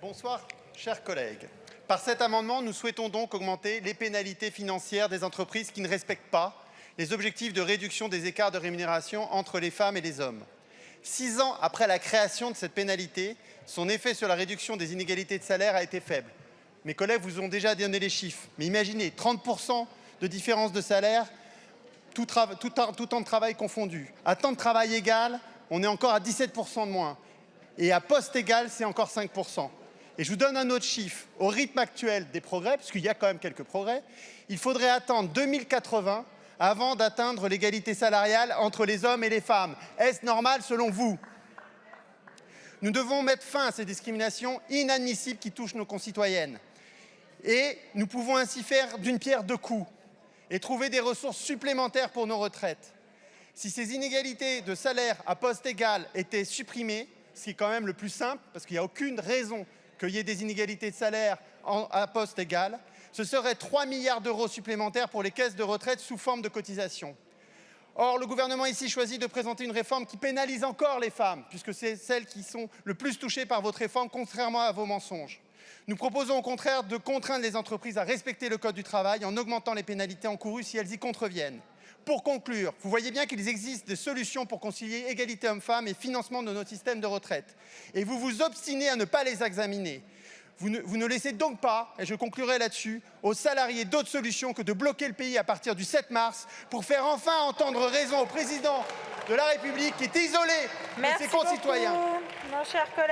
Bonsoir, chers collègues. Par cet amendement, nous souhaitons donc augmenter les pénalités financières des entreprises qui ne respectent pas les objectifs de réduction des écarts de rémunération entre les femmes et les hommes. 6 ans après la création de cette pénalité, son effet sur la réduction des inégalités de salaire a été faible. Mes collègues vous ont déjà donné les chiffres, mais imaginez 30% de différence de salaire, tout temps de travail confondu. À temps de travail égal, on est encore à 17% de moins. Et à poste égal, c'est encore 5%. Et je vous donne un autre chiffre. Au rythme actuel des progrès, parce qu'il y a quand même quelques progrès, il faudrait attendre 2080 avant d'atteindre l'égalité salariale entre les hommes et les femmes. Est-ce normal selon vous? Nous devons mettre fin à ces discriminations inadmissibles qui touchent nos concitoyennes. Et nous pouvons ainsi faire d'une pierre deux coups et trouver des ressources supplémentaires pour nos retraites. Si ces inégalités de salaire à poste égal étaient supprimées, ce qui est quand même le plus simple, parce qu'il n'y a aucune raison qu'il y ait des inégalités de salaire à poste égal, ce serait 3 milliards d'euros supplémentaires pour les caisses de retraite sous forme de cotisation. Or, le gouvernement ici choisit de présenter une réforme qui pénalise encore les femmes, puisque c'est celles qui sont le plus touchées par votre réforme, contrairement à vos mensonges. Nous proposons au contraire de contraindre les entreprises à respecter le code du travail en augmentant les pénalités encourues si elles y contreviennent. Pour conclure, vous voyez bien qu'il existe des solutions pour concilier égalité hommes-femmes et financement de notre système de retraite. Et vous vous obstinez à ne pas les examiner. Vous ne laissez donc pas, et je conclurai là-dessus, aux salariés d'autres solutions que de bloquer le pays à partir du 7 mars pour faire enfin entendre raison au président de la République qui est isolé de ses concitoyens. Merci beaucoup, mon cher collègue.